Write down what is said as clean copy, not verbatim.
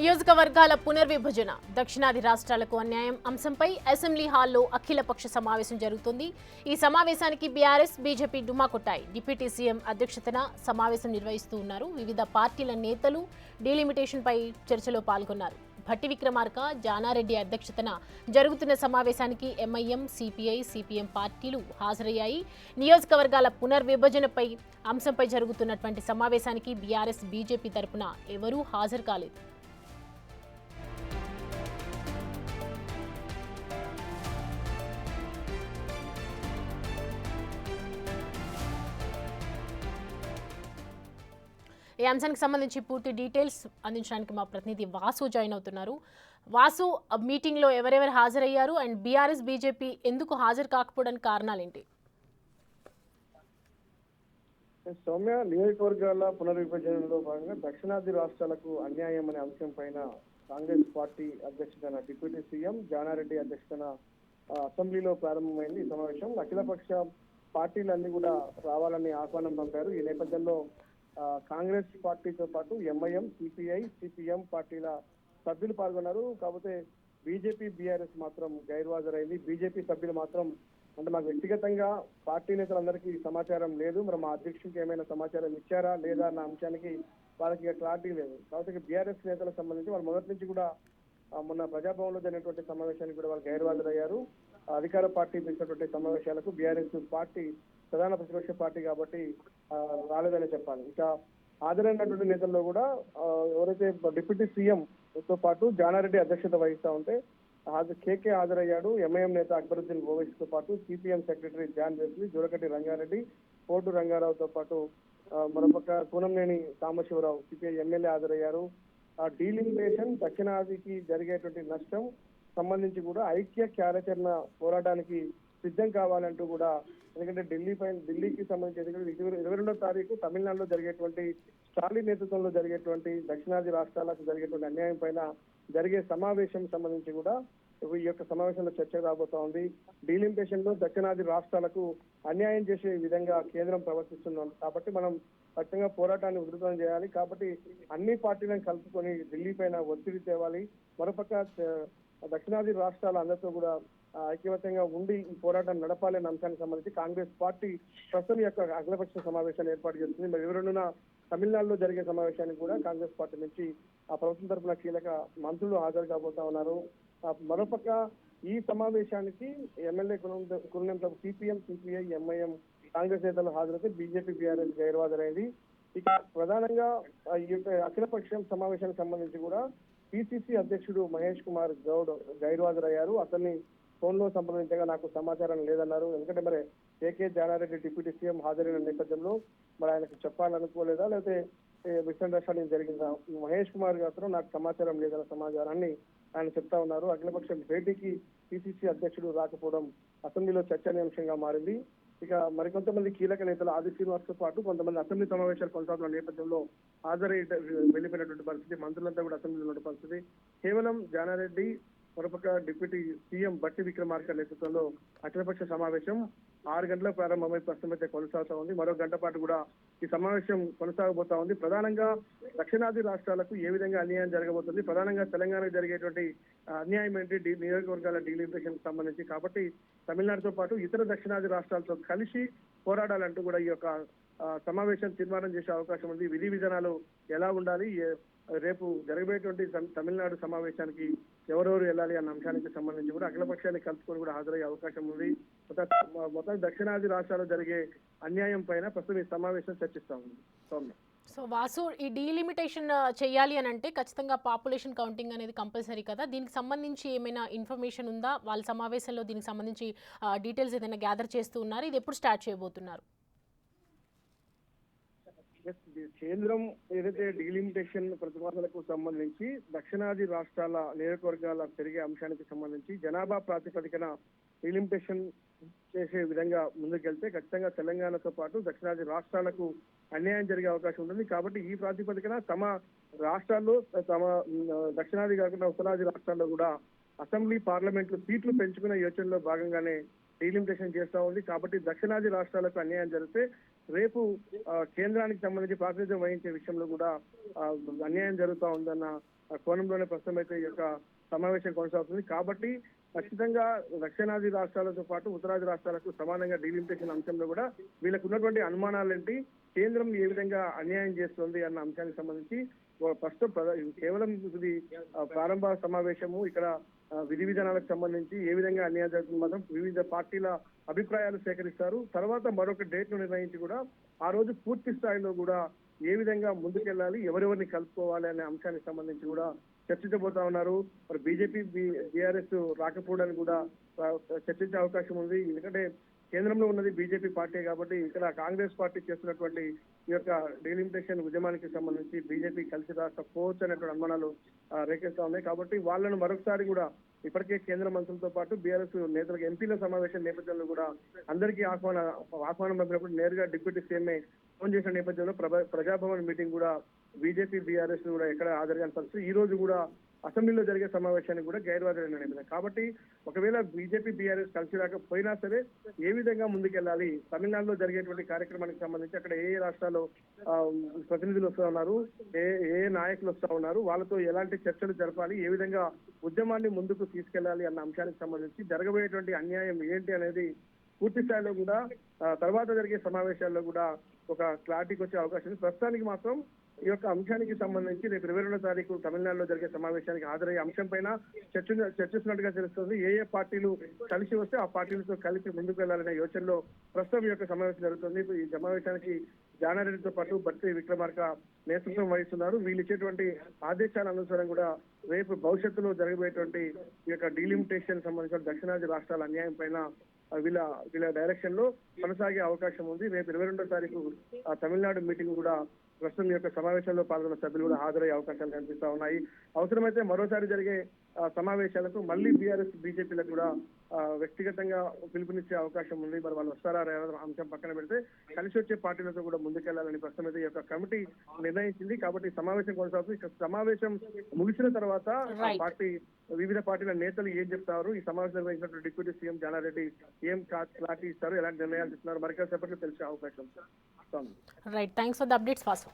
నియోజకవర్గాల పునర్విభజన దక్షిణాది రాష్ట్రాలకు అన్యాయం అంశంపై అసెంబ్లీ హాల్లో అఖిలపక్ష సమావేశం జరుగుతుంది. ఈ సమావేశానికి బీఆర్ఎస్, బీజేపీ డుమా కొట్టాయి. డిప్యూటీ సీఎం అధ్యక్షతన సమావేశం నిర్వహిస్తూ ఉన్నారు. వివిధ పార్టీల నేతలు డీలిమిటేషన్ పై చర్చలో పాల్గొన్నారు. భట్టి విక్రమార్క, జానారెడ్డి అధ్యక్షతన జరుగుతున్న సమావేశానికి ఎంఐఎం, సిపిఐ, సిపిఎం పార్టీలు హాజరయ్యాయి. నియోజకవర్గాల పునర్విభజనపై అంశంపై జరుగుతున్నటువంటి సమావేశానికి బీఆర్ఎస్, బీజేపీ తరపున ఎవరూ హాజరు కాలేదు. ఈ అంశానికి సంబంధించి పూర్తి డీటెయిల్స్ అందించడానికి మా ప్రతినిధి వాసు జాయిన్ అవుతున్నారు. వాసు, మీటింగ్లో ఎవరెవరు హాజరయ్యారు అండ్ బీఆర్ఎస్, బీజేపీ ఎందుకు హాజరు కాకపోవడానికి కారణాలేంటి? సౌమ్య, నియోజకవర్గాల పునర్విభజనలో భాగంగా దక్షిణాది రాష్ట్రాలకు అన్యాయం అనే అంశం పైన కాంగ్రెస్ పార్టీ అధ్యక్షతన డిప్యూటీ సీఎం జానారెడ్డి అధ్యక్షతన అసెంబ్లీలో ప్రారంభమైంది ఈ సమావేశం. అఖిలపక్ష పార్టీలన్నీ కూడా రావాలని ఆహ్వానం పంపారు. ఈ నేపథ్యంలో కాంగ్రెస్ పార్టీతో పాటు ఎంఐఎం, సిపిఐ, సిపిఎం పార్టీల సభ్యులు పాల్గొన్నారు. కాకపోతే బీజేపీ, బీఆర్ఎస్ మాత్రం గైర్హాజరైంది. బీజేపీ సభ్యులు మాత్రం అంటే మాకు వ్యక్తిగతంగా పార్టీ నేతలందరికీ సమాచారం లేదు, మరి మా అధ్యక్షుడికి ఏమైనా సమాచారం ఇచ్చారా లేదా అన్న అంశానికి వాళ్ళకి క్లారిటీ లేదు. కాబట్టి బీఆర్ఎస్ నేతలకు సంబంధించి వాళ్ళు మొదటి నుంచి కూడా మొన్న ప్రజాభవన్లో జరిగినటువంటి సమావేశానికి కూడా వాళ్ళు గైర్హాజరయ్యారు. అధికార పార్టీ పిలిచినటువంటి సమావేశాలకు బీఆర్ఎస్ పార్టీ ప్రధాన ప్రతిపక్ష పార్టీ కాబట్టి రాలేదని చెప్పాలి. ఇక హాజరైనటువంటి నేతల్లో కూడా ఎవరైతే డిప్యూటీ సీఎం తో పాటు జానారెడ్డి అధ్యక్షత వహిస్తా ఉంటే కేకే హాజరయ్యాడు. ఎంఐఎం నేత అక్బరుద్దీన్ ఓవైసీ తో పాటు సిపిఎం సెక్రటరీ జాన్ వెస్లీ, జోరకటి రంగారెడ్డి, కోటు రంగారావుతో పాటు మరొక కూనంనేని సాంబశివరావు సిపిఐ ఎమ్మెల్యే హాజరయ్యారు. డీలిమిటేషన్ దక్షిణాదికి జరిగేటువంటి నష్టం సంబంధించి కూడా ఐక్య కార్యాచరణ పోరాటానికి సిద్ధం కావాలంటూ కూడా, ఎందుకంటే ఢిల్లీకి సంబంధించి 22వ తారీఖు తమిళనాడులో జరిగేటువంటి స్టాలిన్ నేతృత్వంలో జరిగేటువంటి దక్షిణాది రాష్ట్రాలకు జరిగేటువంటి అన్యాయం పైన జరిగే సమావేశం సంబంధించి కూడా ఈ యొక్క సమావేశంలో చర్చ రాబోతా ఉంది. డీలిమిటేషన్ లో దక్షిణాది రాష్ట్రాలకు అన్యాయం చేసే విధంగా కేంద్రం ప్రవర్తిస్తున్నాం కాబట్టి మనం ఖచ్చితంగా పోరాటాన్ని ఉధృతం చేయాలి. కాబట్టి అన్ని పార్టీలను కలుపుకొని ఢిల్లీ పైన ఒత్తిడి తేవాలి. మరోపక్క దక్షిణాది రాష్ట్రాల అందరితో కూడా ఐక్యమత్యంగా ఉండి ఈ పోరాటాన్ని నడపాలనే అంశానికి సంబంధించి కాంగ్రెస్ పార్టీ ప్రస్తుతం యొక్క అఖిలపక్ష సమావేశాన్ని ఏర్పాటు చేస్తుంది. మరి వివరణన తమిళనాడులో జరిగే సమావేశానికి కూడా కాంగ్రెస్ పార్టీ నుంచి ఆ ప్రభుత్వం తరఫున కీలక మంత్రులు హాజరు కాబోతా ఉన్నారు. మరోపక్క ఈ సమావేశానికి ఎమ్మెల్యే కులంతో సిపిఎం, సిపిఐ, ఎంఐఎం కాంగ్రెస్ నేతలు హాజరైతే బీజేపీ, బీఆర్ఎస్ గైర్హాజరైంది. ఇక ప్రధానంగా ఈ యొక్క అఖిలపక్షం సమావేశానికి సంబంధించి కూడా పిసిసి అధ్యక్షుడు మహేష్ కుమార్ గౌడ్ గైర్హాజరయ్యారు. అతన్ని ఫోన్ లో సంప్రదించగా నాకు సమాచారం లేదన్నారు. ఎందుకంటే మరి కేకే జానారెడ్డి డిప్యూటీ సీఎం హాజరైన నేపథ్యంలో మరి ఆయనకు చెప్పాలనుకోలేదా లేకపోతే మిస్అండర్స్టాండింగ్ జరిగిందా? మహేష్ కుమార్ గారు నాకు సమాచారం లేదన్న సమాచారాన్ని ఆయన చెప్తా ఉన్నారు. అఖిలపక్షం భేటీకి పిసిసి అధ్యక్షుడు రాకపోవడం అసెంబ్లీలో చర్చనీయాంశంగా మారింది. ఇక మరికొంతమంది కీలక నేతలు ఆది శ్రీనివాస్ తో పాటు కొంతమంది అసెంబ్లీ సమావేశాలు కొనసాగుతున్న నేపథ్యంలో హాజరై వెళ్లిపోయినటువంటి పరిస్థితి, మంత్రులంతా కూడా అసెంబ్లీలో ఉన్న పరిస్థితి. కేవలం జానారెడ్డి, మరొక డిప్యూటీ సీఎం భట్టి విక్రమార్క నేతృత్వంలో అఖిలపక్ష సమావేశం 6 గంటలకు ప్రారంభమై ప్రస్తుతం అయితే కొనసాగుతా ఉంది. మరో గంట పాటు కూడా ఈ సమావేశం కొనసాగబోతా ఉంది. ప్రధానంగా దక్షిణాది రాష్ట్రాలకు ఏ విధంగా అన్యాయం జరగబోతుంది, ప్రధానంగా తెలంగాణకు జరిగేటువంటి అన్యాయం ఏంటి, నియోజకవర్గాల డీలిమిటేషన్ కి సంబంధించి. కాబట్టి తమిళనాడుతో పాటు ఇతర దక్షిణాది రాష్ట్రాలతో కలిసి పోరాడాలంటూ కూడా ఈ యొక్క సమావేశం తీర్మానం చేసే అవకాశం ఉంది. విధి విధానాలు ఎలా ఉండాలి, రేపు జరగబోయేటువంటి తమిళనాడు సమావేశానికి ఎవరెవరు వెళ్ళాలి అన్న అంశానికి సంబంధించి కూడా అఖిలపక్షాన్ని కలుపుకొని కూడా హాజరయ్యే అవకాశం ఉంది. మొత్తం దక్షిణాది రాష్ట్రాల్లో జరిగే అన్యాయం పైన ప్రస్తుతం ఈ సమావేశం చర్చిస్తా ఉంది. సో వాసు, ఈ డీలిమిటేషన్ చేయాలి అని అంటే ఖచ్చితంగా పాపులేషన్ కౌంటింగ్ అనేది కంపల్సరీ కదా. దీనికి సంబంధించి ఏమైనా ఇన్ఫర్మేషన్ ఉందా? వాళ్ళ సమావేశంలో దీనికి సంబంధించి డీటెయిల్స్ ఏదైనా గ్యాదర్ చేస్తూ ఉన్నారు? ఇది ఎప్పుడు స్టార్ట్ చేయబోతున్నారు? కేంద్రం ఏదైతే డీలిమిటేషన్ ప్రతిపాదనలకు సంబంధించి దక్షిణాది రాష్ట్రాల నియోజకవర్గాల పెరిగే అంశానికి సంబంధించి జనాభా ప్రాతిపదికన డీలిమిటేషన్ చేసే విధంగా ముందుకెళ్తే ఖచ్చితంగా తెలంగాణతో పాటు దక్షిణాది రాష్ట్రాలకు అన్యాయం జరిగే అవకాశం ఉంటుంది. కాబట్టి ఈ ప్రాతిపదికన తమ రాష్ట్రాల్లో, తమ దక్షిణాది కాకుండా ఉత్తరాది రాష్ట్రాల్లో కూడా అసెంబ్లీ, పార్లమెంట్లు సీట్లు పెంచుకునే యోచనలో భాగంగానే డీలిమిటేషన్ చేస్తా ఉంది. కాబట్టి దక్షిణాది రాష్ట్రాలకు అన్యాయం జరిగితే రేపు కేంద్రానికి సంబంధించి ప్రాతినిధ్యం వహించే విషయంలో కూడా అన్యాయం జరుగుతూ ఉందన్న కోణంలోనే ప్రస్తుతం అయితే ఈ యొక్క సమావేశం కొనసాగుతుంది. కాబట్టి ఖచ్చితంగా దక్షిణాది రాష్ట్రాలతో పాటు ఉత్తరాది రాష్ట్రాలకు సమానంగా డీలిమిటేషన్ అంశంలో కూడా వీళ్ళకు ఉన్నటువంటి అనుమానాలేంటి, కేంద్రం ఏ విధంగా అన్యాయం చేస్తుంది అన్న అంశానికి సంబంధించి ప్రస్తుతం కేవలం ఇది ప్రారంభ సమావేశము. ఇక్కడ విధి విధానాలకు సంబంధించి ఏ విధంగా అన్యాయం జరుగుతుంది మాత్రం వివిధ పార్టీల అభిప్రాయాలు సేకరిస్తారు. తర్వాత మరొక డేట్ ను నిర్ణయించి కూడా ఆ రోజు పూర్తి స్థాయిలో కూడా ఏ విధంగా ముందుకెళ్లాలి, ఎవరెవరిని కలుపుకోవాలి అనే అంశానికి సంబంధించి కూడా చర్చించబోతా ఉన్నారు. మరి బీజేపీ బీఆర్ఎస్ రాకపోవడానికి కూడా చర్చించే అవకాశం ఉంది. ఎందుకంటే కేంద్రంలో ఉన్నది బీజేపీ పార్టీ కాబట్టి ఇక్కడ కాంగ్రెస్ పార్టీ చేస్తున్నటువంటి ఈ యొక్క డీలిమిటేషన్ ఉద్యమానికి సంబంధించి బీజేపీ కలిసి రాకపోవచ్చు అనేటువంటి అనుమానాలు రేకెత్తా ఉన్నాయి. కాబట్టి వాళ్ళను మరొకసారి కూడా ఇప్పటికే కేంద్ర మంత్రులతో పాటు బీఆర్ఎస్ నేతలకు ఎంపీల సమావేశం నేపథ్యంలో కూడా అందరికీ ఆహ్వానం పంపినప్పుడు నేరుగా డిప్యూటీ సీఎంఏ ఫోన్ చేసిన నేపథ్యంలో ప్రజాభవన్ మీటింగ్ కూడా బీజేపీ బీఆర్ఎస్ కూడా ఎక్కడ హాజరుగాని పరిస్థితి. ఈ రోజు కూడా అసెంబ్లీలో జరిగే సమావేశానికి కూడా గైర్హాజరైన నేపథ్యం. కాబట్టి ఒకవేళ బీజేపీ బీఆర్ఎస్ కలిసి రాకపోయినా సరే ఏ విధంగా ముందుకెళ్లాలి, తమిళనాడులో జరిగేటువంటి కార్యక్రమానికి సంబంధించి అక్కడ ఏ రాష్ట్రాల్లో ప్రతినిధులు వస్తూ ఉన్నారు, ఏ నాయకులు వస్తూ ఉన్నారు, వాళ్ళతో ఎలాంటి చర్చలు జరపాలి, ఏ విధంగా ఉద్యమాన్ని ముందుకు తీసుకెళ్లాలి అన్న అంశానికి సంబంధించి జరగబోయేటువంటి అన్యాయం ఏంటి అనేది పూర్తి స్థాయిలో కూడా తర్వాత జరిగే సమావేశాల్లో కూడా ఒక క్లారిటీకి వచ్చే అవకాశం ఉంది. ప్రస్తుతానికి మాత్రం ఈ యొక్క అంశానికి సంబంధించి రేపు 22వ తారీఖు తమిళనాడులో జరిగే సమావేశానికి హాజరయ్యే అంశం పైన చర్చిస్తున్నట్టుగా తెలుస్తుంది. ఏ పార్టీలు కలిసి వస్తే ఆ పార్టీలతో కలిసి ముందుకు వెళ్లాలనే యోచనలో ప్రస్తుతం ఈ యొక్క సమావేశం జరుగుతుంది. ఈ సమావేశానికి జానారెడ్డితో పాటు బట్టి విక్రమార్క నేతృత్వం వహిస్తున్నారు. వీళ్ళు ఇచ్చేటువంటి ఆదేశాల అనుసారం కూడా రేపు భవిష్యత్తులో జరగబోయేటువంటి ఈ యొక్క డీలిమిటేషన్ సంబంధించిన దక్షిణాది రాష్ట్రాల అన్యాయం పైన వీళ్ళ డైరెక్షన్ లో కొనసాగే అవకాశం ఉంది. రేపు 22వ తారీఖు తమిళనాడు మీటింగ్ కూడా ప్రస్తుతం ఈ యొక్క సమావేశంలో పాల్గొన్న సభ్యులు కూడా హాజరయ్యే అవకాశాలు కనిపిస్తా ఉన్నాయి. అవసరమైతే మరోసారి జరిగే సమావేశాలకు మళ్ళీ బీఆర్ఎస్ బీజేపీలకు కూడా వ్యక్తిగతంగా పిలుపునిచ్చే అవకాశం ఉంది. మరి వాళ్ళు వస్తారా అంశం పక్కన పెడితే కలిసి వచ్చే పార్టీలతో కూడా ముందుకెళ్లాలని ప్రస్తుతం అయితే ఈ యొక్క కమిటీ నిర్ణయించింది. కాబట్టి సమావేశం కొనసాగుతుంది. ఇక సమావేశం ముగిసిన తర్వాత వివిధ పార్టీల నేతలు ఏం చెప్తారు, ఈ సమావేశం నిర్వహించినటువంటి డిప్యూటీ సీఎం జానారెడ్డి ఏం క్లారిటీ ఇస్తారు, ఎలాంటి నిర్ణయాలు ఇస్తున్నారు, మరికొద్ది సేపట్లో తెలిసే అవకాశం ఉంది. Right, thanks for the updates Vasu.